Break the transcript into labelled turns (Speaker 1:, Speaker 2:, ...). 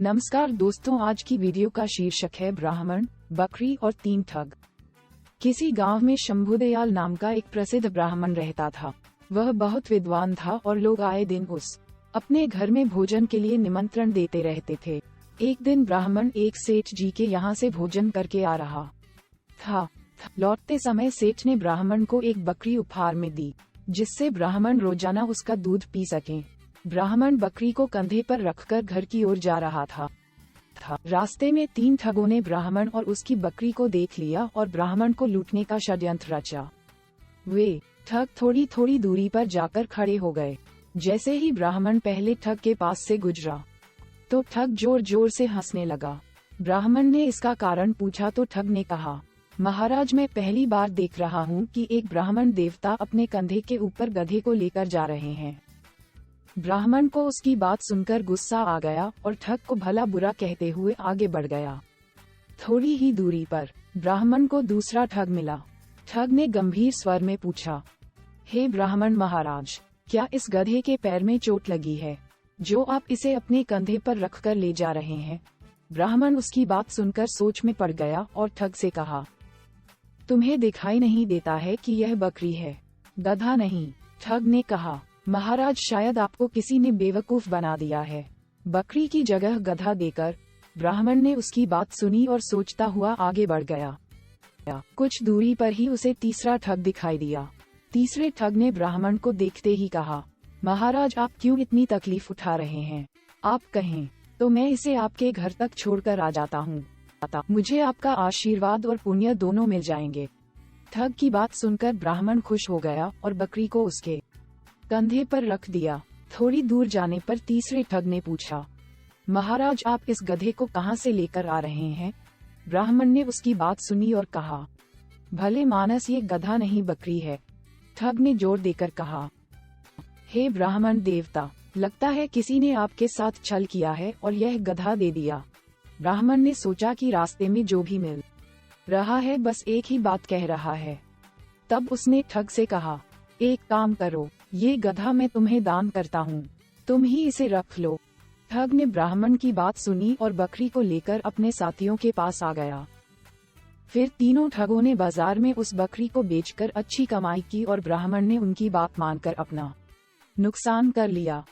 Speaker 1: नमस्कार दोस्तों, आज की वीडियो का शीर्षक है ब्राह्मण, बकरी और 3 ठग। किसी गांव में शंभुदयाल नाम का एक प्रसिद्ध ब्राह्मण रहता था। वह बहुत विद्वान था और लोग आए दिन उस अपने घर में भोजन के लिए निमंत्रण देते रहते थे। एक दिन ब्राह्मण एक सेठ जी के यहाँ से भोजन करके आ रहा था। लौटते समय सेठ ने ब्राह्मण को एक बकरी उपहार में दी, जिससे ब्राह्मण रोजाना उसका दूध पी सके। ब्राह्मण बकरी को कंधे पर रखकर घर की ओर जा रहा था। रास्ते में 3 ठगों ने ब्राह्मण और उसकी बकरी को देख लिया और ब्राह्मण को लूटने का षड्यंत्र रचा। वे ठग थोड़ी थोड़ी दूरी पर जाकर खड़े हो गए। जैसे ही ब्राह्मण पहले ठग के पास से गुजरा तो ठग जोर जोर से हंसने लगा। ब्राह्मण ने इसका कारण पूछा तो ठग ने कहा, महाराज, मैं पहली बार देख रहा हूँ कि एक ब्राह्मण देवता अपने कंधे के ऊपर गधे को लेकर जा रहे हैं। ब्राह्मण को उसकी बात सुनकर गुस्सा आ गया और ठग को भला बुरा कहते हुए आगे बढ़ गया। थोड़ी ही दूरी पर ब्राह्मण को दूसरा ठग मिला। ठग ने गंभीर स्वर में पूछा, हे ब्राह्मण महाराज, क्या इस गधे के पैर में चोट लगी है जो आप इसे अपने कंधे पर रखकर ले जा रहे हैं? ब्राह्मण उसकी बात सुनकर सोच में पड़ गया और ठग से कहा, तुम्हें दिखाई नहीं देता है कि यह बकरी है, गधा नहीं। ठग ने कहा, महाराज, शायद आपको किसी ने बेवकूफ बना दिया है। बकरी की जगह गधा देकर ब्राह्मण ने उसकी बात सुनी और सोचता हुआ आगे बढ़ गया। कुछ दूरी पर ही उसे तीसरा ठग दिखाई दिया। तीसरे ठग ने ब्राह्मण को देखते ही कहा, महाराज, आप क्यों इतनी तकलीफ उठा रहे हैं? आप कहें तो मैं इसे आपके घर तक छोड़कर आ जाता हूँ। मुझे आपका आशीर्वाद और पुण्य दोनों मिल जाएंगे। ठग की बात सुनकर ब्राह्मण खुश हो गया और बकरी को उसके कंधे पर रख दिया। थोड़ी दूर जाने पर तीसरे ठग ने पूछा, महाराज, आप इस गधे को कहाँ से लेकर आ रहे हैं? ब्राह्मण ने उसकी बात सुनी और कहा, भले मानस, ये गधा नहीं बकरी है। ठग ने जोर देकर कहा, हे ब्राह्मण देवता, लगता है किसी ने आपके साथ छल किया है और यह गधा दे दिया। ब्राह्मण ने सोचा कि रास्ते में जो भी मिल रहा है बस एक ही बात कह रहा है। तब उसने ठग से कहा, एक काम करो, ये गधा मैं तुम्हें दान करता हूँ, तुम ही इसे रख लो। ठग ने ब्राह्मण की बात सुनी और बकरी को लेकर अपने साथियों के पास आ गया। फिर तीनों ठगों ने बाजार में उस बकरी को बेचकर अच्छी कमाई की और ब्राह्मण ने उनकी बात मानकर अपना नुकसान कर लिया।